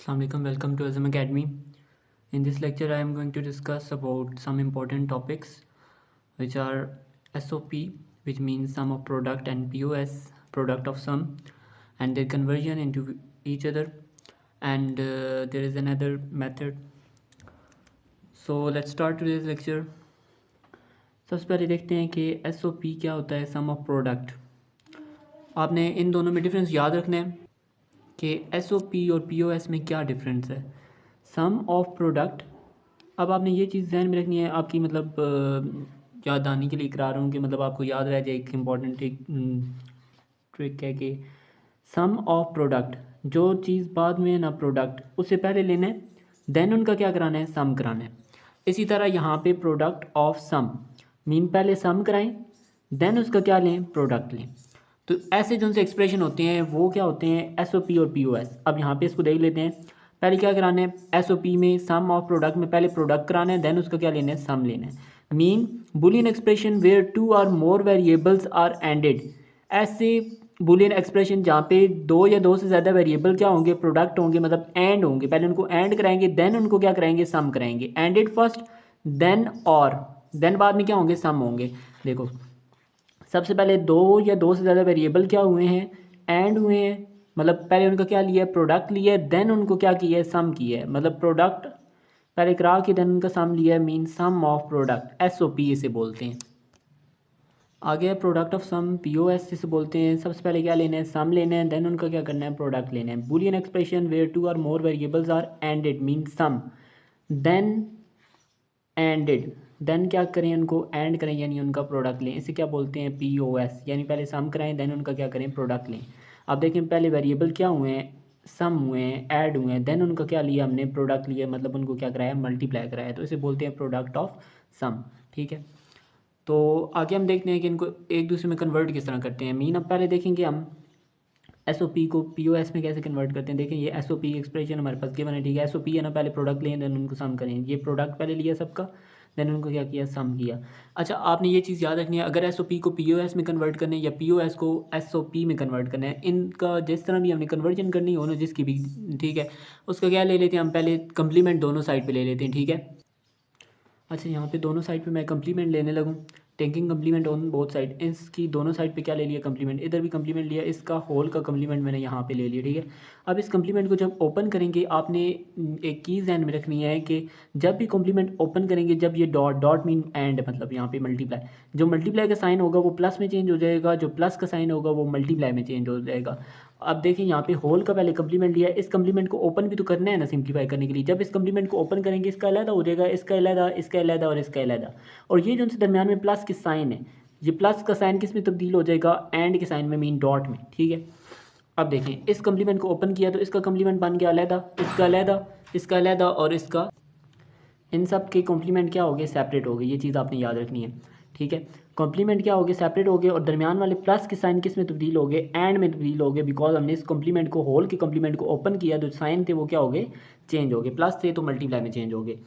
Assalamualaikum, welcome to Azam Academy. In this lecture, I am going to discuss about some important topics, which are SOP, which means sum of product, and POS, product of sum, and their conversion into each other. And there is another method. So let's start today's lecture. सबसे पहले देखते हैं कि SOP क्या होता है, सम of product. आपने इन दोनों में डिफरेंस याद रखना है कि SOP और POS में क्या डिफरेंस है. सम ऑफ प्रोडक्ट, अब आपने ये चीज़ ध्यान में रखनी है, आपकी मतलब याद आने के लिए करा रहा हूँ कि मतलब आपको याद रह जाए. एक इम्पॉर्टेंट ट्रिक है कि सम ऑफ प्रोडक्ट, जो चीज़ बाद में है ना प्रोडक्ट, उससे पहले लेना है, देन उनका क्या कराना है, सम कराना है. इसी तरह यहाँ पे प्रोडक्ट ऑफ सम मीन पहले सम कराएं, देन उसका क्या लें, प्रोडक्ट लें. तो ऐसे जो से एक्सप्रेशन होते हैं वो क्या होते हैं, SOP और POS. अब यहाँ पे इसको देख लेते हैं. पहले क्या कराना है, SOP में सम ऑफ प्रोडक्ट में पहले प्रोडक्ट कराना है, देन उसका क्या लेना है, सम लेना है. मीन बुलियन एक्सप्रेशन वेयर 2 और मोर वेरिएबल्स आर एंडेड. ऐसे बुलियन एक्सप्रेशन जहाँ पे 2 या 2 से ज़्यादा वेरिएबल क्या होंगे, प्रोडक्ट होंगे, मतलब एंड होंगे. पहले उनको एंड कराएंगे, देन उनको क्या कराएंगे, सम कराएंगे. एंडेड फर्स्ट, देन और देन बाद में क्या होंगे, सम होंगे. देखो सबसे पहले 2 या 2 से ज़्यादा वेरिएबल क्या हुए हैं, एंड हुए हैं, मतलब पहले उनका क्या लिया है, प्रोडक्ट लिया है, देन उनको क्या किया है, सम किया है. मतलब प्रोडक्ट पहले करा के देन उनका सम लिया है, mean sum of product, SOP इसे बोलते हैं. आगे प्रोडक्ट ऑफ सम, POS जिसे बोलते हैं. सबसे पहले क्या लेना है, सम लेना है, देन उनका क्या करना है, प्रोडक्ट लेना है. बुलियन एक्सप्रेशन वेयर 2 और more variables are ANDed mean sum, then ANDed, then क्या करें, उनको एंड करें यानी उनका प्रोडक्ट लें. इसे क्या बोलते हैं, POS, यानी पहले सम कराएं, देन उनका क्या करें, प्रोडक्ट लें. अब देखें पहले वेरिएबल क्या हुए हैं, सम हुए हैं, ऐड हुए हैं, देन उनका क्या लिया हमने, प्रोडक्ट लिया, मतलब उनको क्या कराया, मल्टीप्लाई कराया. तो इसे बोलते हैं प्रोडक्ट ऑफ सम. ठीक है, तो आगे हम देखते हैं कि इनको एक दूसरे में कन्वर्ट किस तरह करते हैं. मीन अब पहले देखेंगे हम SOP को POS में कैसे कन्वर्ट करते हैं. देखें ये SOP एक्सप्रेशन हमारे पास गिवन है. ठीक है, SOP है ना, पहले प्रोडक्ट लें देन उनको सम करें. ये प्रोडक्ट पहले लिया सबका, देन उनको क्या किया, सम किया. अच्छा आपने ये चीज़ याद रखनी है, अगर SOP को POS में कन्वर्ट करना है या POS को SOP में कन्वर्ट करना है, इनका जिस तरह भी हमने कन्वर्जन करनी हो ना जिसकी भी, ठीक है, उसका क्या ले लेते हैं हम, पहले कंप्लीमेंट दोनों साइड पे ले लेते हैं. ठीक है, अच्छा यहाँ पे दोनों साइड पे मैं कंप्लीमेंट लेने लगूँ, taking complement on both side. इसकी दोनों साइड पे क्या ले लिया, कंप्लीमेंट. इधर भी कंप्लीमेंट लिया, इसका होल का कंप्लीमेंट मैंने यहाँ पे ले लिया. ठीक है, अब इस कंप्लीमेंट को जब ओपन करेंगे, आपने एक चीज़ ध्यान में रखनी है कि जब भी कंप्लीमेंट ओपन करेंगे, जब ये डॉट, डॉट मीन एंड, मतलब यहाँ पे मल्टीप्लाई, जो मल्टीप्लाई का साइन होगा वो प्लस में चेंज हो जाएगा, जो प्लस का साइन होगा वो मल्टीप्लाई में चेंज हो जाएगा. अब देखिए यहाँ पे होल का पहले कंप्लीमेंट लिया, इस कंप्लीमेंट को ओपन भी तो करना है ना सिंप्लीफाई करने के लिए. जब इस कंप्लीमेंट को ओपन करेंगे, इसका अलग हो जाएगा, इसका अलग, इसका अलग और इसका अलग. और ये जो उनसे दरमियान में प्लस के साइन है, ये प्लस का साइन किस में तब्दील हो जाएगा, एंड के साइन में, मीन डॉट में. ठीक है, अब देखें इस कंप्लीमेंट को ओपन किया तो इसका कंप्लीमेंट बन गया अलग, इसका अलग, इसका अलग और इसका, इन सब के कॉम्प्लीमेंट क्या हो गए, सेपरेट हो गए. ये चीज़ आपने याद रखनी है. ठीक है, कॉम्प्लीमेंट क्या हो गए, सेपरेट हो गए, और दरमियान वाले प्लस के साइन किस में तब्दील हो गए, एंड में तब्दील हो गए. बिकॉज हमने इस कॉम्प्लीमेंट को, होल के कॉम्प्लीमेंट को ओपन किया तो साइन थे वो क्या हो गए, चेंज हो गए, प्लस थे तो मल्टीप्लाई में चेंज हो गए.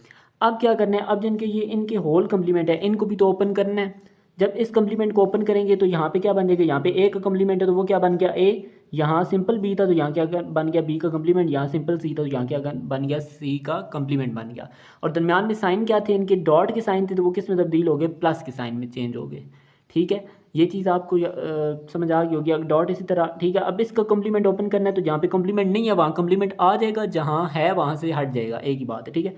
अब क्या करना है, अब जिनके ये इनके होल कॉम्प्लीमेंट है, इनको भी तो ओपन करना है. जब इस कॉम्प्लीमेंट को ओपन करेंगे तो यहाँ पे क्या बन जाएगा, यहाँ पे ए का कॉम्प्लीमेंट है तो वो क्या बन गया, ए. यहाँ सिंपल बी था तो यहाँ क्या बन गया, बी का कॉम्प्लीमेंट. यहाँ सिंपल सी था तो यहाँ क्या बन गया, सी का कॉम्प्लीमेंट बन गया. और दरमियान में साइन क्या थे, इनके डॉट के साइन थे तो वो किस में तब्दील हो गए, प्लस के साइन में चेंज हो गए. ठीक है, ये चीज़ आपको समझ आ गई होगी. डॉट इसी तरह. ठीक है, अब इसका कॉम्प्लीमेंट ओपन करना है तो जहाँ पे कॉम्प्लीमेंट नहीं है वहाँ कॉम्प्लीमेंट आ जाएगा, जहाँ है वहाँ से हट जाएगा, एक ही बात है. ठीक है,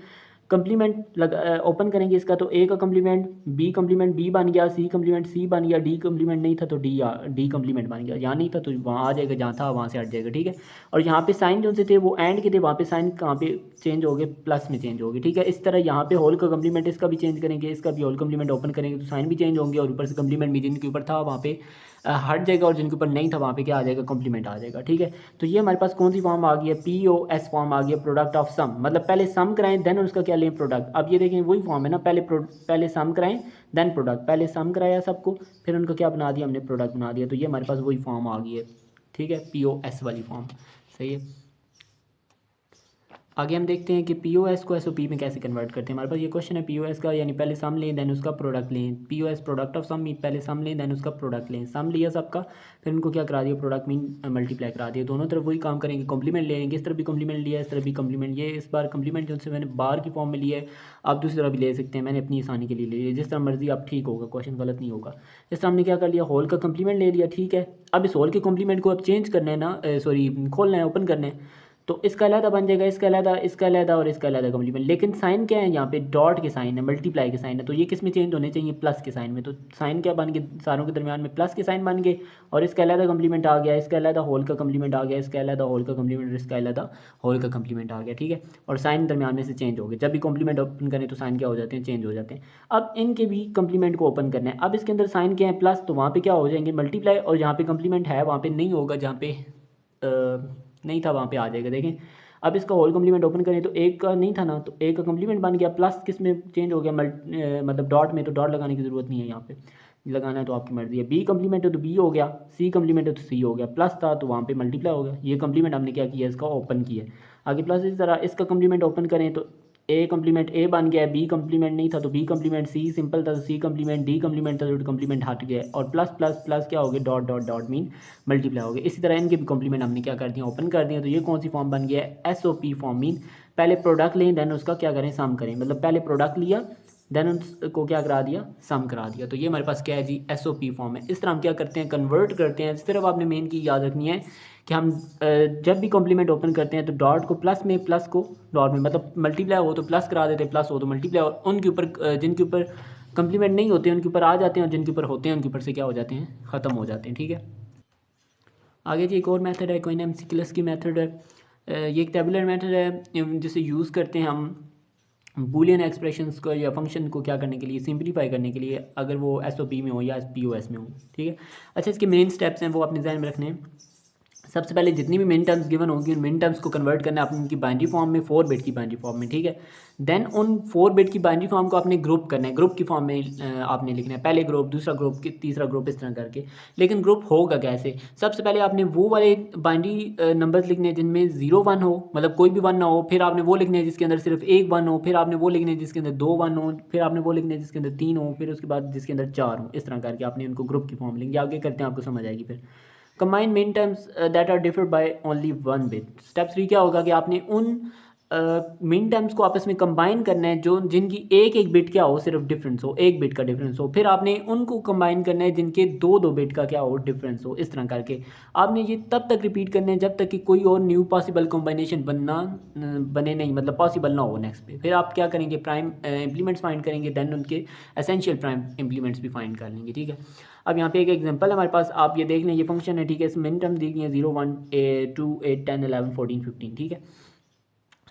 कंप्लीमेंट ओपन करेंगे इसका तो ए का कंप्लीमेंट बी बन गया, सी कंप्लीमेंट सी बन गया, डी कंप्लीमेंट नहीं था तो डी कंप्लीमेंट बन गया. यहाँ नहीं था तो वहाँ आ जाएगा, जहाँ था वहाँ से हट जाएगा. ठीक है, और यहाँ पे साइन जो से थे वो एंड के थे, वहाँ पे साइन कहाँ पे चेंज हो गए, प्लस में चेंज हो गए. ठीक है, इस तरह यहाँ पे होल का कंप्लीमेंट इसका भी चेंज करेंगे, इसका भी होल कंप्लीमेंट ओपन करेंगे तो साइन भी चेंज होंगे, और ऊपर से कंप्लीमेंट भी जिनके ऊपर था वहाँ पे हट जाएगा, और जिनके ऊपर नहीं था वहाँ पे क्या आ जाएगा, कॉम्प्लीमेंट आ जाएगा. ठीक है, तो ये हमारे पास कौन सी फॉर्म आ गई है, POS फॉर्म आ गई है, प्रोडक्ट ऑफ सम. मतलब पहले सम कराएं देन उसका क्या लें, प्रोडक्ट. अब ये देखें वही फॉर्म है ना, पहले सम कराएं देन प्रोडक्ट. पहले सम कराया सबको, फिर उनका क्या बना दिया हमने, प्रोडक्ट बना दिया. तो ये हमारे पास वही फॉर्म आ गई है. ठीक है, POS वाली फॉर्म. सही है. आगे हम देखते हैं कि पीओएस को एसओपी में कैसे कन्वर्ट करते हैं। हमारे पास ये क्वेश्चन है पीओएस का, यानी पहले सम लें देन उसका प्रोडक्ट लें। पीओएस प्रोडक्ट ऑफ सम, पहले सम लें देन उसका प्रोडक्ट लें। सम लिया सबका, फिर उनको क्या करा दिया, प्रोडक्ट मीन मल्टीप्लाई करा दिया। दोनों तरफ वही काम करेंगे, कॉम्प्लीमेंट लेंगे, इस तरफ भी कॉम्प्लीमेंट लिया, इस तरफ भी कॉम्प्लीमेंट। ये इस बार कॉम्प्लीमेंट जो मैंने बार की फॉर्म में लिया है, आप दूसरी तरह भी ले सकते हैं, मैंने अपनी आसानी के लिए ले लिया, जिस तरह मर्जी आप, ठीक होगा, क्वेश्चन गलत नहीं होगा। इस तरह हमने क्या कर लिया, होल का कॉम्प्लीमेंट ले लिया, ठीक है। अब इस होल के कॉम्प्लीमेंट को अब चेंज करना है ना, सॉरी खोलना है, ओपन करना है, तो इसका अलहदा बन जाएगा, इसका अलहदा, इसका अलहदा और इसका अलहदा कॉम्प्लीमेंट। लेकिन साइन क्या है यहाँ पे, डॉट के साइन है, मल्टीप्लाई के साइन है, तो ये किस में चेंज होने चाहिए, प्लस के साइन में। तो साइन क्या बन गए, सारों के दरमियान में प्लस के साइन बन गए, और इसका अलहदा कॉम्प्लीमेंट आ गया, इसका अलहदा होल का कॉम्प्लीमेंट आ गया, इसका अलहदा होल का कॉम्प्लीमेंट और इसका अलहदा होल का कॉम्प्लीमेंट आ गया, ठीक है। और साइन दरमियान में से चेंज हो गए, जब भी कॉम्प्लीमेंट ओपन करें तो साइन क्या हो जाते हैं, चेंज हो जाते हैं। अब इनके भी कॉम्प्लीमेंट को ओपन करना है। अब इसके अंदर साइन क्या है, प्लस, तो वहाँ पे क्या हो जाएंगे, मल्टीप्लाई, और जहाँ पे कॉम्प्लीमेंट है वहाँ पे नहीं होगा, जहाँ पे नहीं था वहाँ पे आ जाएगा। देखें अब इसका होल कॉम्प्लीमेंट ओपन करें तो एक का नहीं था ना, तो एक का कॉम्प्लीमेंट बन गया, प्लस किस में चेंज हो गया, मतलब डॉट में, तो डॉट लगाने की ज़रूरत नहीं है, यहाँ पे लगाना है तो आपकी मर्जी है। बी कॉम्प्लीमेंट है तो बी हो गया, सी कॉम्प्लीमेंट है तो सी हो गया, प्लस था तो वहाँ पे मल्टीप्लाई हो गया। ये कॉम्प्लीमेंट हमने क्या किया, इसका ओपन किया। आगे प्लस इस तरह इसका कॉम्प्लीमेंट ओपन करें तो ए कॉम्प्लीमेंट ए बन गया, बी कॉम्प्लीमेंट नहीं था तो बी कॉम्प्लीमेंट, सी सिंपल था तो सी कॉम्प्लीमेंट, डी कॉम्प्लीमेंट था तो कॉम्प्लीमेंट हट गया, और प्लस प्लस प्लस क्या हो गया, dot dot dot mean multiply हो गया। इसी तरह इनके भी कॉम्प्लीमेंट हमने क्या कर दिया, ओपन कर दिया। तो ये कौन सी फॉर्म बन गया है, एसओपी फॉर्म। मीन पहले प्रोडक्ट लें देन उसका क्या करें, सम करें, मतलब पहले प्रोडक्ट लिया देन उसको क्या करा दिया, सम करा दिया। तो ये हमारे पास क्या है जी, एसओपी फॉर्म है। इस तरह हम क्या करते हैं, कन्वर्ट करते हैं। सिर्फ आपने मेन की याद रखनी है कि हम जब भी कॉम्प्लीमेंट ओपन करते हैं तो डॉट को प्लस में, प्लस को डॉट में, मतलब मल्टीप्लाई हो तो प्लस करा देते हैं, प्लस हो तो मल्टीप्लाई, और उनके ऊपर जिनके ऊपर कॉम्प्लीमेंट नहीं होते उनके ऊपर आ जाते हैं, और जिनके ऊपर होते हैं उनके ऊपर से क्या हो जाते हैं, ख़त्म हो जाते हैं, ठीक है। आगे जी एक और मेथड है, कोइन एमसीक्यूएस की मेथड है। ये एक टेबुलर मेथड है जिसे यूज़ करते हैं हम बूलियन एक्सप्रेशंस को या फंक्शन को क्या करने के लिए, सिंप्लीफाई करने के लिए, अगर वो एसओपी में हो या पीओएस में हो, ठीक है। अच्छा, इसके मेन स्टेप्स हैं वो अपने ध्यान में रखने हैं। सबसे पहले जितनी भी मिन टर्म्स गिवन होंगी उन मिन टर्म्स को कन्वर्ट करना है अपनी उनकी बाइनरी फॉर्म में, 4 बिट की बाइनरी फॉर्म में, ठीक है। देन उन 4 बिट की बाइनरी फॉर्म को आपने ग्रुप करना है, ग्रुप की फॉर्म में आपने लिखना है, पहले ग्रुप, दूसरा ग्रुप, तीसरा ग्रुप, इस तरह करके। लेकिन ग्रुप होगा कैसे, सबसे पहले आपने वो वाले बाइनरी नंबर्स लिखने हैं जिनमें 0 1 हो, मतलब कोई भी 1 ना हो, फिर आपने वो लिखने हैं जिसके अंदर सिर्फ एक 1 हो, फिर आपने वो लिखने हैं जिसके अंदर 2 1 हो, फिर आपने वो लिखने हैं जिसके अंदर 3 हो, फिर उसके बाद जिसके अंदर 4 हो। इस तरह करके आपने उनको ग्रुप की फॉर्म लेंगे। आगे करते हैं, आपको समझ आएगी फिर। Combine minterms that are differ by only 1 bit. Step 3 क्या होगा कि आपने उन मिन टर्म्स को आपस में कंबाइन करना है जो जिनकी एक एक बिट क्या हो, सिर्फ डिफरेंस हो, एक बिट का डिफरेंस हो। फिर आपने उनको कंबाइन करना है जिनके दो दो बिट का क्या हो, डिफरेंस हो। इस तरह करके आपने ये तब तक रिपीट करना है जब तक कि कोई और न्यू पॉसिबल कॉम्बिनेशन बने नहीं, मतलब पॉसिबल ना हो नेक्स्ट पे। फिर आप क्या करेंगे, प्राइम इम्प्लीमेंट्स फाइंड करेंगे, देन उनके एसेंशियल प्राइम इम्प्लीमेंट्स भी फाइंड कर लेंगे, ठीक है। अब यहाँ पे एक एग्जांपल है हमारे पास, आप ये देख लें, ये फंक्शन है, ठीक है। इसमें मिन टर्म दी गई है 0 1 2 8 10 11 14 15, ठीक है।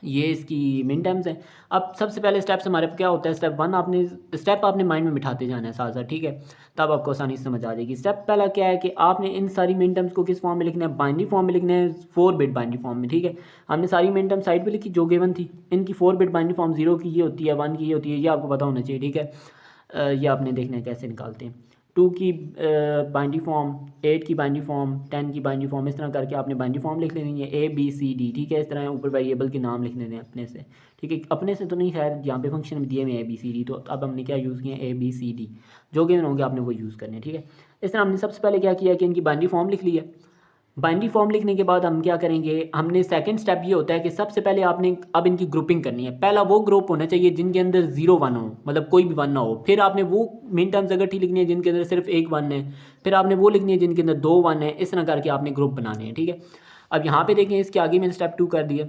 ये इसकी मिन टर्म्स हैं। अब सबसे पहले स्टेप्स हमारे क्या होता है, स्टेप आपने माइंड में बिठाते जाना है साथ साथ, ठीक है, तब आपको आसानी से समझ आ जाएगी। स्टेप पहला क्या है कि आपने इन सारी मिन टर्म्स को किस फॉर्म में लिखना है, बाइनरी फॉर्म में लिखना है, 4 बिट बाइनरी फॉर्म में, ठीक है। हमने सारी मिन टर्म साइड पे लिखी जो गिवन थी, इनकी 4 बिट बाइनरी फॉर्म, 0 की ये होती है, 1 की ये होती है, ये आपको पता होना चाहिए, ठीक है। ये आपने देखना है कैसे निकालते हैं। 2 की बाइनरी फॉर्म, 8 की बाइनरी फॉर्म, 10 की बाइनरी फॉर्म, इस तरह करके आपने बाइनरी फॉर्म लिख लेनी है, ABCD, ठीक है। इस तरह ऊपर वेरिएबल के नाम लिख लेने हैं अपने से, ठीक है। अपने से तो नहीं, खैर यहाँ पे फंक्शन में दिए हुए ABCD, तो अब हमने क्या यूज़ किया, ABCD जो गिवन होंगे आपने वो यूज़ करने हैं, ठीक है। इस तरह हमने सबसे पहले क्या किया कि इनकी बाइनरी फॉर्म लिख ली है। बाइनरी फॉर्म लिखने के बाद हम क्या करेंगे, हमने सेकंड स्टेप ये होता है कि सबसे पहले आपने अब इनकी ग्रुपिंग करनी है। पहला वो ग्रुप होना चाहिए जिनके अंदर 0 1 हो, मतलब कोई भी 1 ना हो। फिर आपने वो मिन टर्म्स अगर ठीक लिखनी है जिनके अंदर सिर्फ एक 1 है, फिर आपने वो लिखनी है जिनके अंदर 2 1 है। इस तरह करके आपने ग्रुप बनाने हैं, ठीक है। अब यहाँ पे देखें, इसके आगे मैंने स्टेप 2 कर दिया।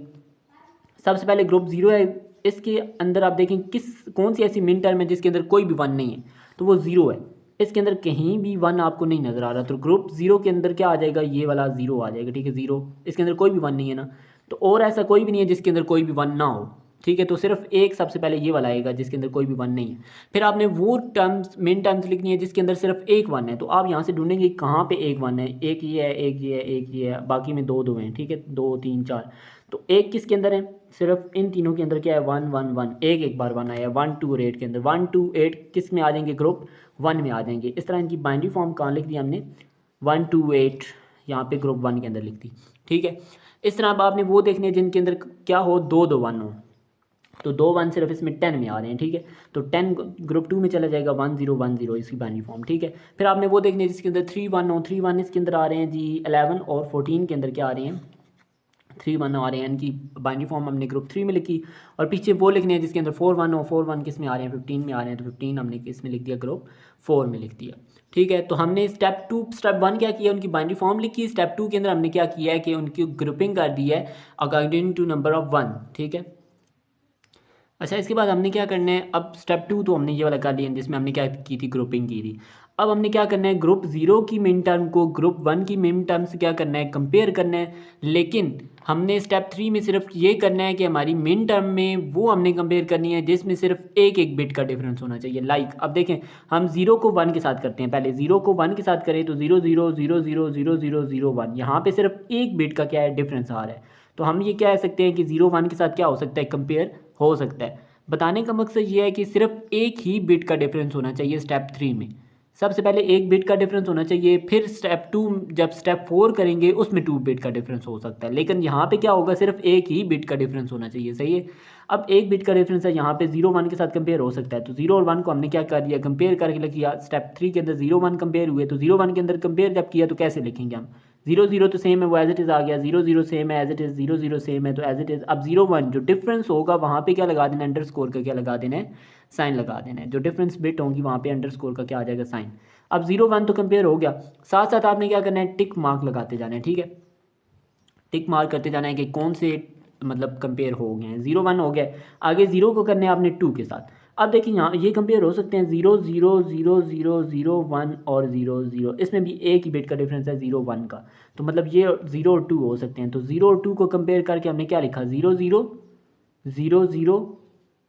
सबसे पहले ग्रुप 0 है, इसके अंदर आप देखें कौन सी ऐसी मिन टर्म है जिसके अंदर कोई भी 1 नहीं है, तो वो 0 है। इसके अंदर कहीं भी 1 आपको नहीं नज़र आ रहा, तो ग्रुप 0 के अंदर क्या आ जाएगा, ये वाला 0 आ जाएगा, ठीक है। 0, इसके अंदर कोई भी 1 नहीं है ना, तो और ऐसा कोई भी नहीं है जिसके अंदर कोई भी 1 ना हो, ठीक है। तो सिर्फ एक सबसे पहले ये वाला आएगा जिसके अंदर कोई भी 1 नहीं है। फिर आपने वो टर्म्स, मेन टर्म्स लिखनी है जिसके अंदर सिर्फ एक 1 है। तो आप यहाँ से ढूंढेंगे कहाँ पे एक 1 है, एक ये है, एक ये है, एक ये है, बाकी में 2 2 हैं, ठीक है, 2 3 4। तो एक किसके अंदर है, सिर्फ इन तीनों के अंदर क्या है, 1 1 1, एक बार 1 आया, 1 2 और 8 के अंदर, 1 2 8 किस में आ जाएंगे, ग्रुप 1 में आ जाएंगे। इस तरह इनकी बाइनरी फॉर्म कहाँ लिख दी हमने, 1 2 8, यहाँ पे ग्रुप 1 के अंदर लिख दी, ठीक है। इस तरह अब आपने वो देखने हैं जिनके अंदर क्या हो, 2 1 हो, तो 2 1 सिर्फ इसमें 10 में आ रहे हैं, ठीक है। तो 10 ग्रुप 2 में चला जाएगा, 1 0 1 0 इसकी बाइनरी फॉर्म, ठीक है। फिर आपने वो देखने हैं जिसके अंदर 3 1 हो, 3 1 इसके अंदर आ रहे हैं जी 11 और 14 के अंदर क्या आ रहे हैं, 3 1 आ रहे हैं, इनकी बाइनरी फॉर्म हमने ग्रुप 3 में लिखी। और पीछे वो लिखने हैं जिसके अंदर 4 1 हो, 4 1 किस में आ रहे हैं, 15 में आ रहे हैं, तो 15 हमने किस में लिख दिया, ग्रुप 4 में लिख दिया, ठीक है। तो हमने स्टेप 1 क्या किया, उनकी बाइनरी फॉर्म लिखी। स्टेप 2 के अंदर हमने क्या किया है कि उनकी ग्रुपिंग कर दी है अकॉर्डिंग टू नंबर ऑफ 1, ठीक है। अच्छा, इसके बाद हमने क्या करना है, अब स्टेप 2 तो हमने ये वाला कर लिया जिसमें हमने क्या की थी, ग्रुपिंग की थी। अब हमने क्या करना है, ग्रुप 0 की मिन टर्म को ग्रुप 1 की मिन टर्म से क्या करना है, कंपेयर करना है। लेकिन हमने स्टेप 3 में सिर्फ ये करना है कि हमारी मिन टर्म में वो हमने कंपेयर करनी है जिसमें सिर्फ एक बिट का डिफरेंस होना चाहिए। लाइक अब देखें, हम 0 को 1 के साथ करते हैं, पहले 0 को 1 के साथ करें तो 0 0 0 0 0 0 0 1, यहाँ पे सिर्फ एक बिट का क्या है, डिफरेंस आ रहा है। तो हम ये कह सकते हैं कि 0 1 के साथ क्या हो सकता है, कंपेयर हो सकता है। बताने का मकसद ये है कि सिर्फ एक ही बिट का डिफरेंस होना चाहिए स्टेप 3 में। सबसे पहले एक बिट का डिफरेंस होना चाहिए, फिर स्टेप 2 जब स्टेप 4 करेंगे उसमें 2 बिट का डिफरेंस हो सकता है, लेकिन यहाँ पे क्या होगा, सिर्फ एक ही बिट का डिफरेंस होना चाहिए, सही है। अब एक बिट का डिफरेंस है, यहाँ पे 0 1 के साथ कंपेयर हो सकता है, तो 0 और 1 को हमने क्या कर दिया, कंपेयर करके किया। स्टेप 3 के अंदर 0 1 कंपेयर हुए, तो 0 1 के अंदर कंपेयर जब किया तो कैसे लिखेंगे हम, 0 0 तो सेम है, वो एज इट इज़ आ गया, 0 0 सेम है एज इट इज़, 0 0 सेम है तो एज इट इज़। अब 0 1 जो डिफरेंस होगा वहाँ पे क्या लगा देना, अंडरस्कोर का क्या लगा देना है, साइन लगा देना है। जो डिफरेंस बिट होंगी वहाँ पे अंडरस्कोर का क्या आ जाएगा, साइन। अब 0 1 तो कंपेयर हो गया, साथ साथ आपने क्या करना है, टिक मार्क लगाते जाना है, ठीक है। टिक मार्क करते जाना है कि कौन से मतलब कंपेयर हो गए हैं। 0 1 हो गया, आगे 0 को करना है आपने 2 के साथ। अब देखिए यहाँ ये कंपेयर हो सकते हैं 0 0 0 0 0 1 और 0 0, इसमें भी एक ही बिट का डिफरेंस है 0 1 का, तो मतलब ये 0 और 2 हो सकते हैं। तो 0 और 2 को कंपेयर करके हमने क्या लिखा, 0 0 0 0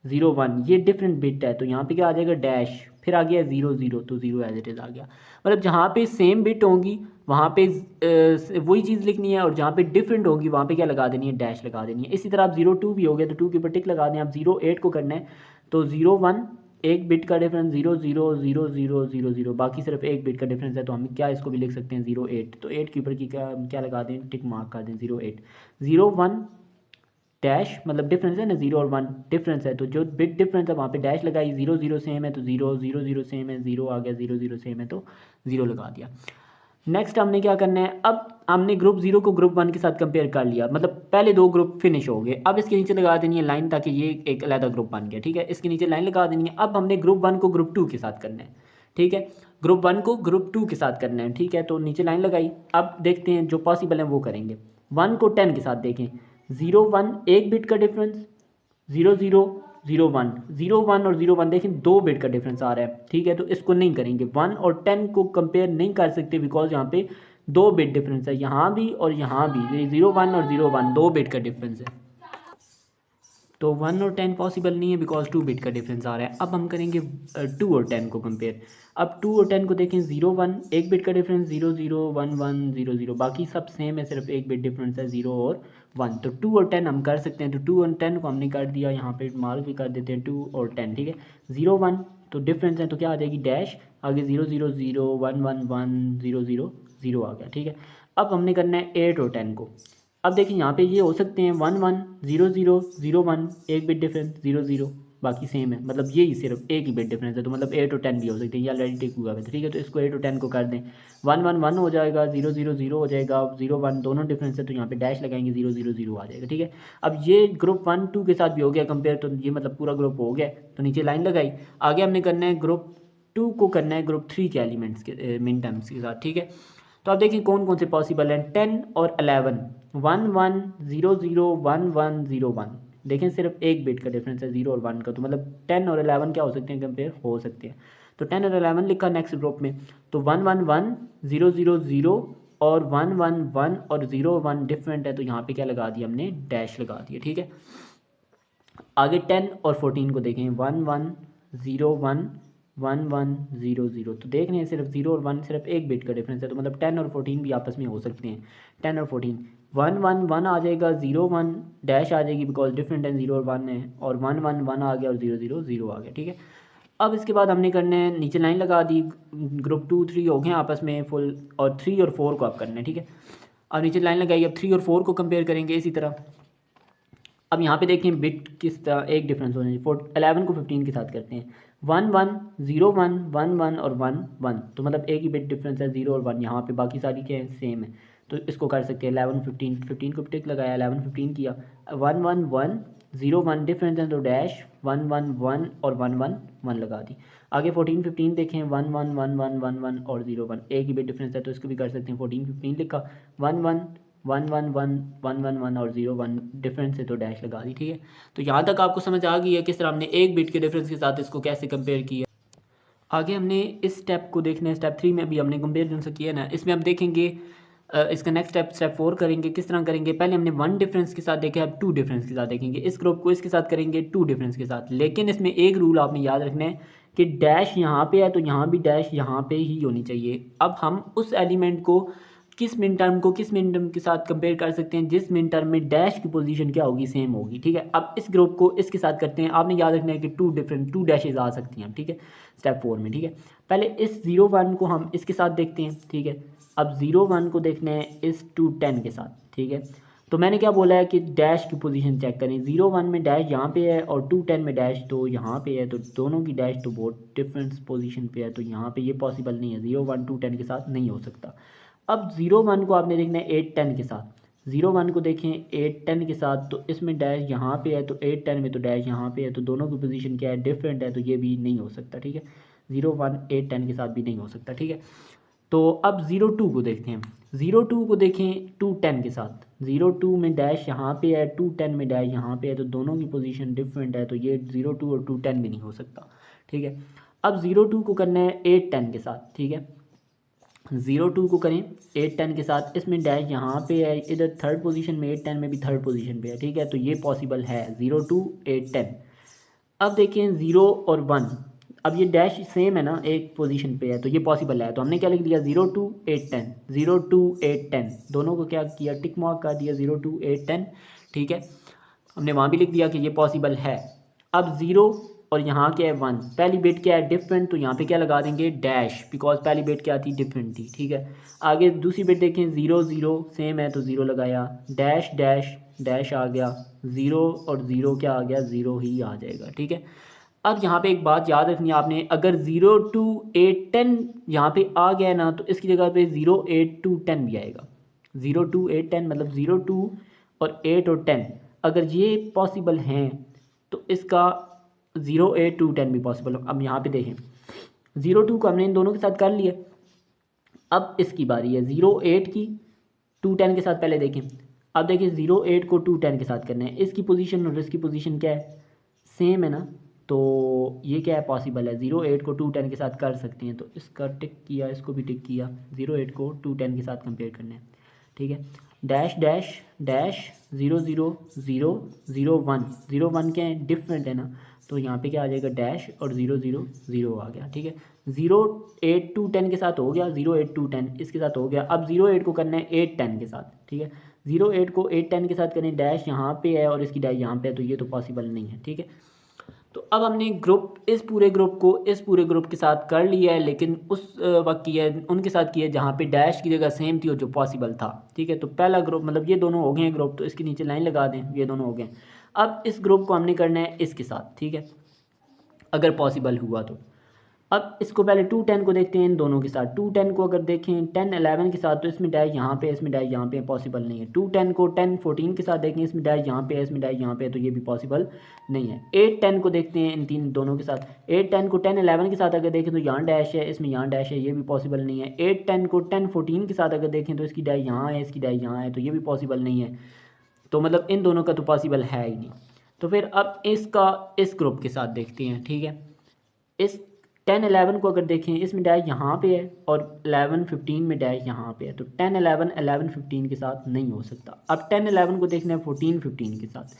0 1, ये डिफरेंट बिट है तो यहाँ पे क्या आ जाएगा, डैश, फिर आ गया 0 0, तो 0 एज इट इज़ आ गया। मतलब जहाँ पे सेम बिट होंगी वहाँ पे वही चीज़ लिखनी है, और जहाँ पे डिफरेंट होगी वहाँ पे क्या लगा देनी है, डैश लगा देनी है। इसी तरह आप 0 2 भी हो गया तो 2 के ऊपर टिक लगा दें। आप 0 8 को करना है तो 0 1 एक बिट का डिफरेंस, 0 0 0 0 0 0, बाकी सिर्फ एक बिट का डिफरेंस है तो हम क्या इसको भी लिख सकते हैं 0 8, तो 8 के ऊपर की क्या लगा दें, टिक मार्क कर दें 0 8। 0 1 डैश मतलब डिफरेंस है ना, 0 और 1 डिफरेंस है तो जो बिट डिफरेंस है वहाँ पे डैश लगाई। 0 0 सेम है तो 0 0 0 सेम है, 0 आ गया, 0 0 सेम है तो 0 लगा दिया। नेक्स्ट हमने क्या करना है, अब हमने ग्रुप 0 को ग्रुप 1 के साथ कंपेयर कर लिया, मतलब पहले 2 ग्रुप फिनिश हो गए। अब इसके नीचे लगा देनी है लाइन ताकि ये एक अलग ग्रुप बन गया, ठीक है। इसके नीचे लाइन लगा देनी है। अब हमने ग्रुप 1 को ग्रुप 2 के साथ करना है, ठीक है। ग्रुप 1 को ग्रुप 2 के साथ करना है, ठीक है। तो नीचे लाइन लगाई। अब देखते हैं जो पॉसिबल है वो करेंगे। 1 को 10 के साथ देखें, 0 1 एक बिट का डिफरेंस, 0 0 0 1, 0 1 और 0 1 देखें 2 बिट का डिफरेंस आ रहा है, ठीक है। तो इसको नहीं करेंगे, 1 और 10 को कंपेयर नहीं कर सकते बिकॉज यहाँ पे 2 बिट डिफरेंस है, यहाँ भी और यहाँ भी 0 1 और 0 1 2 बिट का डिफरेंस है, तो 1 और 10 पॉसिबल नहीं है बिकॉज 2 बिट का डिफरेंस आ रहा है। अब हम करेंगे 2 और 10 को कंपेयर। अब 2 और 10 को देखें, 0 1 एक बिट का डिफरेंस, 0 0 1 1 0 0, बाकी सब सेम है, सिर्फ एक बिट डिफरेंस है 0 और 1। तो 2 और 10 हम कर सकते हैं, तो 2 और 10 को हमने कर दिया, यहाँ पे मार्क भी कर देते हैं 2 और 10, ठीक है। 0 1 तो डिफरेंस है तो क्या आ जाएगी, डैश, आगे 0 0 0 1 1 1 0 0 0 आ गया, ठीक है। अब हमने करना है 8 और 10 को। अब देखिए यहाँ पे ये हो सकते हैं 1 1 0 0 0 1 एक बिट डिफरेंस, 0 0 बाकी सेम है, मतलब यही सिर्फ एक ही बिट डिफरेंस है, तो मतलब 8 और 10 भी हो सकते हैं, ये ऑलरेडी टिक हुआ है, ठीक है। तो इसको 8 और 10 को कर दें, 1 1 1 हो जाएगा, 0 0 0 हो जाएगा, 0 1 दोनों डिफरेंस है तो यहाँ पे डैश लगाएंगे, 0 0 0 आ जाएगा, ठीक है। अब ये ग्रुप 1 2 के साथ भी हो गया कंपेयर, तो ये मतलब पूरा ग्रुप हो गया, तो नीचे लाइन लगाई। आगे हमने करना है ग्रुप 2 को करना है ग्रुप 3 के एलिमेंट्स के मिन टर्म्स के साथ, ठीक है। तो आप देखिए कौन कौन से पॉसिबल हैं, 10 और 11, 1 1 0 0 1 1 0 1, देखें सिर्फ एक बिट का डिफरेंस है 0 और 1 का, तो मतलब 10 और 11 क्या हो सकते हैं, कंपेयर हो सकते हैं। तो 10 और 11 लिखा नेक्स्ट ग्रुप में, तो 1 1 1 0 0 0 और 1 1 1 और 0 1 डिफरेंट है, तो यहाँ पे क्या लगा दिया हमने, डैश लगा दिया, ठीक है। आगे 10 और 14 को देखें, 1 1 0 1 1 1 0 0, तो देख रहे हैं सिर्फ 0 और 1 सिर्फ एक बिट का डिफरेंस है, तो मतलब 10 और 14 भी आपस में हो सकते हैं। 10 और 14, 1 1 1 आ जाएगा, 0 1 डैश आ जाएगी बिकॉज डिफरेंट है, 0 और 1 है, और 1 1 1 आ गया और 0 0 0 आ गया, ठीक है। अब इसके बाद हमने करना है, नीचे लाइन लगा दी, ग्रुप 2 3 हो गए आपस में फुल, और 3 और 4 को आप करना है, ठीक है। अब नीचे लाइन लगाई, अब 3 और 4 को कंपेयर करेंगे इसी तरह। अब यहाँ पे देखें बिट किस तरह एक डिफरेंस होना चाहिए। 11 को 15 के साथ करते हैं, 1 1 0 1 1 1 और 1 1, तो मतलब एक ही बिट डिफरेंस है 0 और 1, यहाँ पे बाकी सारी क्या है सेम है, तो इसको कर सकते हैं 11 15, 15 को टिक लगाया, 11 15 किया, 1 1 1 0 1 डिफरेंस है तो डैश 1 1 1 और 1 1 1 लगा दी। आगे 14 15 देखें, 1 1 1 1 1 1 और 0 1, एक ही बिट डिफरेंस है तो इसको भी कर सकते हैं, 14 15 लिखा, 1 1 1 1 1 1 1 1 और 0 1 डिफरेंस है तो डैश लगा दी, ठीक है। तो यहाँ तक आपको समझ आ गई है किस तरह हमने एक बिट के डिफरेंस के साथ इसको कैसे कंपेयर किया। आगे हमने इस स्टेप को देखना है, स्टेप 3 में भी हमने कंपेरिजन से किया ना, इसमें हम देखेंगे इसका नेक्स्ट स्टेप स्टेप 4 करेंगे। किस तरह करेंगे, पहले हमने 1 डिफरेंस के साथ देखा, अब 2 डिफरेंस के साथ देखेंगे। इस ग्रुप को इसके साथ करेंगे 2 डिफरेंस के साथ, लेकिन इसमें एक रूल आपने याद रखना है कि डैश यहाँ पे है तो यहाँ भी डैश यहाँ पे ही होनी चाहिए। अब हम उस एलिमेंट को किस मिन टर्म को किस मिन टर्म के साथ कंपेयर कर सकते हैं जिस मिन टर्म में डैश की पोजीशन क्या होगी, सेम होगी, ठीक है। अब इस ग्रुप को इसके साथ करते हैं, आपने याद रखना है कि 2 डैशेज आ सकती हैं, ठीक है, स्टेप 4 में, ठीक है। पहले इस 0 1 को हम इसके साथ देखते हैं, ठीक है। अब 0 1 को देखना है इस 2 10 के साथ, ठीक है। तो मैंने क्या बोला है कि डैश की पोजीशन चेक करें, 0 1 में डैश यहाँ पे है और 2 10 में डैश तो यहाँ पे है, तो दोनों की डैश तो बहुत डिफरेंस पोजीशन पे है, तो यहाँ पे ये पॉसिबल नहीं है, 0 1 2 10 के साथ नहीं हो सकता। अब 0 1 को आपने देखना है 8 10 के साथ, 0 1 को देखें 8 10 के साथ, तो इसमें डैश यहाँ पे है तो 8 10 में तो डैश यहाँ पे है, तो दोनों की पोजीशन क्या है, डिफरेंट है, तो ये भी नहीं हो सकता, ठीक है। 0 1 8 10 के साथ भी नहीं हो सकता, ठीक है। तो अब 0 2 को देखते हैं, 0 2 को देखें 2 10 के साथ, 0 2 में डैश यहाँ पे है, 2 10 में डैश यहाँ पे है, तो दोनों की पोजीशन डिफरेंट है, तो ये 0 2 और 2 10 भी नहीं हो सकता, ठीक है। अब 0 2 को करना है 8 10 के साथ, ठीक है। 0 2 को करें 8 10 के साथ, इसमें डैश यहाँ पे है, इधर थर्ड पोजीशन में, 8 10 में भी थर्ड पोजीशन पे है, ठीक है, तो ये पॉसिबल है 0 2 8 10। अब देखें 0 और 1, अब ये डैश सेम है ना, एक पोजीशन पे है, तो ये पॉसिबल है, तो हमने क्या लिख दिया 0 2 8 10, 0 2 8 10, दोनों को क्या किया, टिक मार्क कर दिया 0 2 8 10, ठीक है। हमने वहाँ भी लिख दिया कि ये पॉसिबल है। अब 0 और यहाँ क्या है 1, पहली बिट क्या है डिफरेंट, तो यहाँ पे क्या लगा देंगे डैश, बिकॉज पहली बिट क्या थी, डिफरेंट थी, ठीक है। आगे दूसरी बिट देखें 0 0 सेम है तो 0 लगाया, डैश डैश डैश आ गया, 0 और 0 क्या आ गया, 0 ही आ जाएगा, ठीक है। अब यहाँ पे एक बात याद रखनी है आपने, अगर 0 2 8 10 यहाँ पे आ गया ना, तो इसकी जगह पे 0 8 2 10 भी आएगा। 0 2 8 10 मतलब 0 2 और 8 और 10 अगर ये पॉसिबल हैं तो इसका 0 8 2 10 भी पॉसिबल हो। अब यहाँ पे देखें 0 2 को हमने इन दोनों के साथ कर लिया, अब इसकी बारी है 0 8 की 2 10 के साथ, पहले देखें। अब देखिए 0 8 को 2 10 के साथ करना है, इसकी पोजीशन और इसकी पोजीशन क्या है, सेम है ना, तो ये क्या है पॉसिबल है, 0 8 को 2 10 के साथ कर सकते हैं, तो इसका टिक किया, इसको भी टिक किया, 0 8 को 2 10 के साथ कंपेयर करना है, ठीक है। डैश डैश डैश 0 0 0 0 1, 0 1 क्या है, डिफरेंट है ना, तो यहाँ पे क्या आ जाएगा डैश और 0 0 0 आ गया, ठीक है। 0 8 2 10 के साथ हो गया, 0 8 2 10 इसके साथ हो गया। अब 0 8 को करना है 8 10 के साथ, ठीक है। 0 8 को 8 10 के साथ करें, डैश यहाँ पे है और इसकी डैश यहाँ पे है, तो ये तो पॉसिबल नहीं है, ठीक है। तो अब हमने ग्रुप इस पूरे ग्रुप को इस पूरे ग्रुप के साथ कर लिया है, लेकिन उस वक्त किया है उनके साथ किया है जहाँ पे डैश की जगह सेम थी और जो पॉसिबल था, ठीक है। तो पहला ग्रुप मतलब ये दोनों हो गए हैं ग्रुप, तो इसके नीचे लाइन लगा दें, ये दोनों हो गए। अब इस ग्रुप को हमने करना है इसके साथ, ठीक है, अगर पॉसिबल हुआ तो। अब इसको पहले 2 10 को देखते हैं इन दोनों के साथ, 2 10 को अगर देखें 10 11 के साथ, तो इसमें डैश यहाँ पे इसमें डैश यहाँ पे पॉसिबल नहीं है। 2 10 को 10 14 के साथ देखें, इसमें डैश यहाँ पे है इसमें डैश यहाँ पे है, तो ये भी पॉसिबल नहीं है। 8 10 को देखते हैं इन तीन दोनों के साथ, 8 10 को 10 11 के साथ अगर देखें तो यहाँ डैश है इसमें यहाँ डैश है, ये भी पॉसिबल नहीं है। 8 10 को 10 14 के साथ अगर देखें तो इसकी डैश यहाँ है इसकी डैश यहाँ है, तो ये भी पॉसिबल नहीं है। तो मतलब इन दोनों का तो पॉसिबल है ही नहीं। तो फिर अब इसका इस ग्रुप के साथ देखते हैं, ठीक है। इस 10 11 को अगर देखें, इसमें डैश यहाँ पे है और 11 15 में डैश यहाँ पे है, तो 10 11 11 15 के साथ नहीं हो सकता। अब 10 11 को देखना है 14 15 के साथ,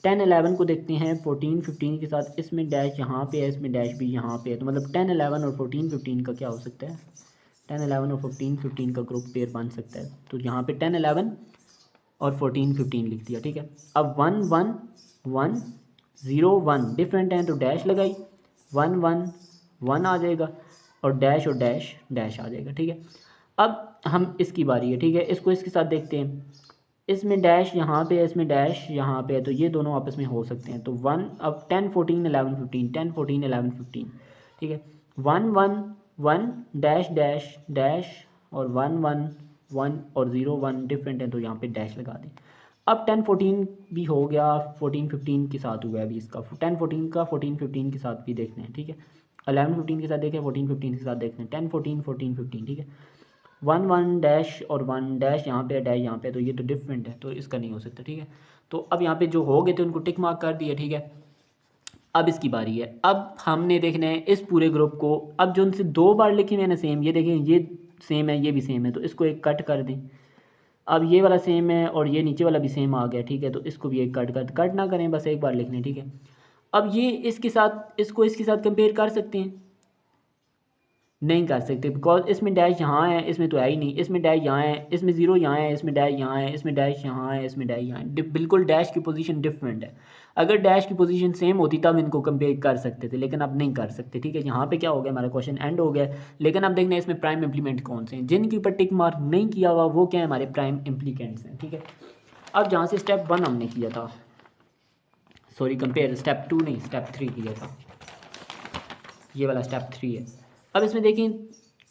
10 11 को देखते हैं 14 15 के साथ, इसमें डैश यहाँ पे है इसमें डैश भी यहाँ पे है, तो मतलब 10 11 और 14 15 का क्या हो सकता है, 10 11 और 14 15 का ग्रुप पेयर बन सकता है। तो यहाँ पे 10 11 और 14 15 लिख दिया, ठीक है। अब 1 1 1 0 1 डिफरेंट है तो डैश लगाई, वन वन वन आ जाएगा, और डैश डैश आ जाएगा। ठीक है, अब हम इसकी बारी है। ठीक है, इसको इसके साथ देखते हैं। इसमें डैश यहाँ पे है, इसमें डैश यहाँ पे है, तो ये दोनों आपस में हो सकते हैं। तो वन, अब 10 14 11 15, 10 14 11 15। ठीक है, one one one dash dash dash, और वन वन वन और ज़ीरो वन डिफरेंट है, तो यहाँ पे डैश लगा दें। अब 10 14 भी हो गया, 14 15 के साथ हुआ है अभी इसका, 10 14 का 14 15 के साथ भी देखते हैं। ठीक है, 11 15 के साथ देखें, 14 15 के साथ देखते हैं, 10 14 14 15। ठीक है, वन वन डैश और वन डैश यहाँ पे, डैश यहाँ पे, तो ये तो डिफरेंट है, तो इसका नहीं हो सकता। ठीक है, तो अब यहाँ पे जो हो गए थे उनको टिक मार्क कर दिया। ठीक है, अब इसकी बारी है। अब हमने देखना है इस पूरे ग्रुप को। अब जो उनसे दो बार लिखे हुए ना सेम, ये देखें, ये सेम है, ये भी सेम है, तो इसको एक कट कर दें। अब ये वाला सेम है और ये नीचे वाला भी सेम आ गया। ठीक है, तो इसको भी एक कट ना करें, बस एक बार लिख लें। ठीक है, अब ये इसके साथ, इसको इसके साथ कंपेयर कर सकते हैं? नहीं कर सकते, बिकॉज इसमें डैश यहाँ है, इसमें तो है ही नहीं। इसमें डैश यहाँ है, इसमें ज़ीरो यहाँ है, इसमें डैश यहाँ है, इसमें डैश यहाँ है, इसमें डैश यहाँ है। बिल्कुल डैश की पोजीशन डिफरेंट है। अगर डैश की पोजीशन सेम होती तब इनको कंपेयर कर सकते थे, लेकिन अब नहीं कर सकते। ठीक है, यहाँ पे क्या हो गया, हमारा क्वेश्चन एंड हो गया। लेकिन अब देखना है इसमें प्राइम इम्प्लीमेंट कौन से हैं। जिनके ऊपर टिक मार्क नहीं किया हुआ वो क्या है, हमारे प्राइम इम्प्लीकेंट्स हैं। ठीक है, अब जहाँ से स्टेप 1 हमने किया था, सॉरी कंपेयर स्टेप 2 नहीं, स्टेप 3 किया था, ये वाला स्टेप 3 है। अब इसमें देखें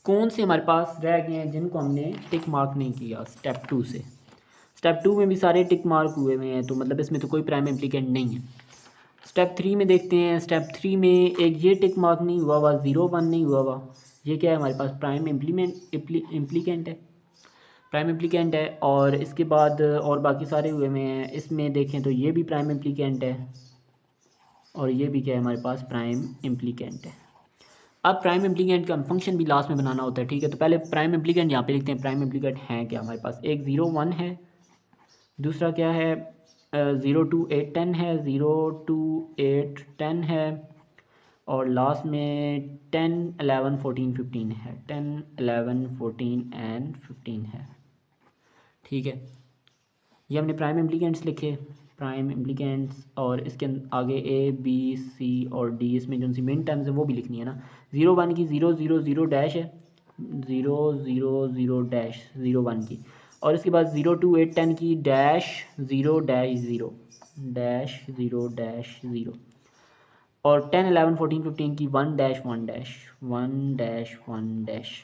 कौन से हमारे पास रह गए हैं जिनको हमने टिक मार्क नहीं किया स्टेप 2 से। स्टेप 2 में भी सारे टिक मार्क हुए हुए हैं, तो मतलब इसमें तो कोई प्राइम इम्प्लीकेंट नहीं है। स्टेप 3 में देखते हैं। स्टेप 3 में एक ये टिक मार्क नहीं हुआ हुआ, 0 1 नहीं हुआ हुआ, ये क्या है हमारे पास, प्राइम इम्प्लीकेंट है, प्राइम इम्प्लीकेंट है। और इसके बाद और बाकी सारे हुए हुए हैं। इसमें देखें तो ये भी प्राइम इम्प्लीकेंट है, और ये भी क्या है हमारे पास, प्राइम इम्प्लीकेंट है। अब प्राइम इम्प्लीकेंट का फंक्शन भी लास्ट में बनाना होता है। ठीक है, तो पहले प्राइम इम्प्लीकेंट यहाँ पे लिखते हैं। प्राइम इम्प्लीकेंट है क्या हमारे पास, एक 0 1 है, दूसरा क्या है 0 2 8 10 है, 0 2 8 10 है, और लास्ट में 10 11 14 15 है, 10 11 14 एंड 15 है। ठीक है, ये हमने प्राइम इम्प्लीकेंट्स लिखे, प्राइम इम्प्लीकेंट्स। और इसके आगे ए बी सी और डी, इसमें जो सी मेन टर्म्स है वो भी लिखनी है ना। 0 1 की 0 0 0 डैश है, 0 0 0 डैश 0 1 की। और इसके बाद 0 2 8 10 की डैश 0 डैश 0 डैश 0 डैश 0। और 10 11 14 15 की 1 डैश 1 डैश 1 डैश 1 डैश।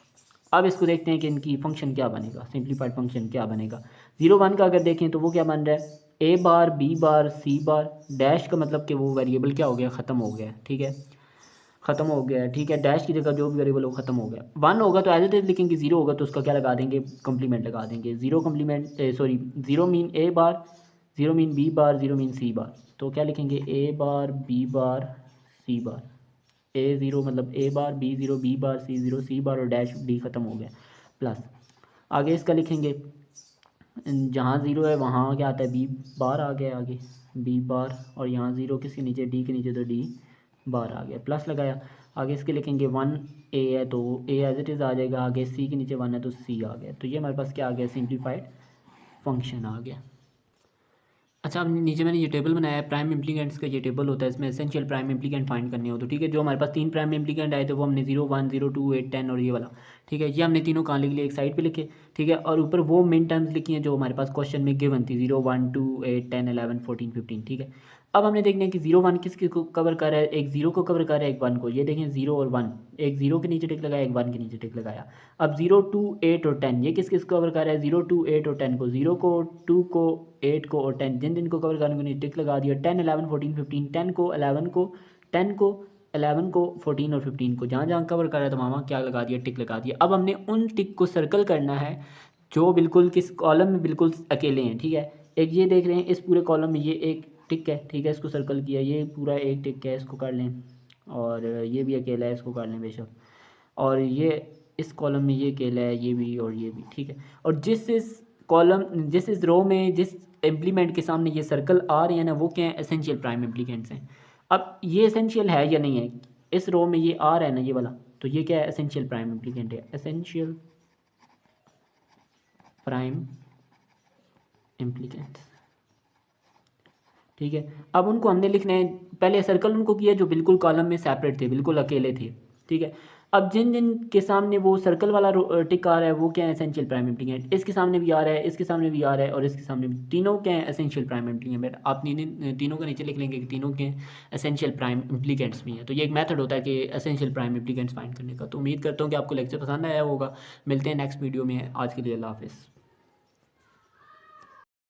अब इसको देखते हैं कि इनकी फंक्शन क्या बनेगा, सिंप्लीफाइड फंक्शन क्या बनेगा। 0 1 का अगर देखें तो वो क्या बन रहा है, ए बार बी बार सी बार। डैश का मतलब कि वो वेरिएबल क्या हो गया, ख़त्म हो गया है। ठीक है, ख़त्म हो गया है। ठीक है, डैश की जगह जो भी वेरिएबल हो ख़त्म हो गया। 1 होगा तो एज इट इज़ लिखेंगे, 0 होगा तो उसका क्या लगा देंगे, कम्प्लीमेंट लगा देंगे। 0 कम्प्लीमेंट सॉरी 0 मीन ए बार, 0 मीन बी बार, 0 मीन सी बार, तो क्या लिखेंगे, ए बार बी बार सी बार। ए ज़ीरो मतलब ए बार, be zero B bar, C zero सी बार, और डैश डी ख़त्म हो गया, प्लस आगे इसका लिखेंगे। जहाँ ज़ीरो है वहाँ क्या आता है, बी बार आ गया आगे, बी बार, और यहाँ ज़ीरो किसके नीचे, डी के नीचे, तो डी बार आ गया, प्लस लगाया। आगे इसके लिखेंगे 1 ए है तो ए एज इट इज़ आ जाएगा, आगे सी के नीचे 1 है तो सी आ गया। तो ये हमारे पास क्या आ गया, सिंप्लीफाइड फंक्शन आ गया। अच्छा, अब नीचे मैंने ये टेबल बनाया है, प्राइम इम्प्लीकेंट्स का ये टेबल होता है, इसमें एसेंशियल प्राइम इम्प्लीकेंट फाइंड करने हो। तो ठीक है, जो हमारे पास 3 प्राइम इम्प्लीकेंट आए थे वो हमने 0 1 0 2 8 10 और ये वाला। ठीक है, ये हमने तीनों कहाँ लिख लिए, एक साइड पे लिखे। ठीक है, और ऊपर वो मेन टर्म्स लिखी हैं जो हमारे पास क्वेश्चन में गिवन थी, 0 1 2 8 10 11 14 15। ठीक है, अब हमने देखना है कि 0 1 किसके को कवर कर रहा है, एक 0 को कवर कर रहा है, एक 1 को। ये देखें 0 और 1, एक 0 के नीचे टिक लगाया, एक 1 के नीचे टिक लगाया। अब 0 2 8 और 10 ये किस किस को कवर कर रहा है, 0 2 8 और 10 को, 0 को 2 को 8 को और 10, जिन जिन को कवर करने को नहीं टिक लगा दिया। 10 11 14 15, 10 को 11 को 10 को 11 को 14 और 15 को, जहाँ जहाँ कवर कर रहा है तो वहाँ क्या लगा दिया, टिक लगा दिया। अब हमने उन टिक को सर्कल करना है जो बिल्कुल किस कॉलम में बिल्कुल अकेले हैं। ठीक है, एक ये देख रहे हैं इस पूरे कॉलम में ये एक टिक है। ठीक है, इसको सर्कल किया, ये पूरा एक टिक है, इसको कर लें। और ये भी अकेला है, इसको कर लें बेशक। और ये इस कॉलम में ये अकेला है, ये भी और ये भी। ठीक है, और जिस इस कॉलम, जिस इस रो में जिस इम्प्लीमेंट के सामने ये सर्कल आ रहे हैं ना, वो क्या है, एसेंशियल प्राइम इम्प्लीकेंट्स हैं। अब ये एसेंशियल है या नहीं है, इस रो में ये आ रहा है ना ये वाला, तो ये क्या है, एसेंशियल प्राइम इम्प्लीकेंट है, एसेंशियल प्राइम इम्प्लीकेंट्स। ठीक है। अब उनको हमने लिखना है, पहले सर्कल उनको किया जो बिल्कुल कॉलम में सेपरेट थे, बिल्कुल अकेले थे, ठीक है। अब जिन जिन के सामने वो सर्कल वाला टिक आ रहा है वो क्या है, एसेंशियल प्राइम इम्प्लीकेंट। इसके सामने भी आ रहा है, इसके सामने भी आ रहा है, और इसके सामने भी, तीनों क्या है, एसेंशियल प्राइम इम्प्लीकेंट। आप तीनों का नीचे लिख लेंगे कि तीनों के एसेंशियल प्राइम इम्प्लीकेंट्स भी हैं। तो ये एक मेथड होता है कि एसेंशियल प्राइम इम्प्लीकेंट्स फाइंड करने का। तो उम्मीद करता हूँ कि आपको लेक्चर पसंद आया होगा। मिलते हैं नेक्स्ट वीडियो में। आज के लिए अल्लाह हाफिज़।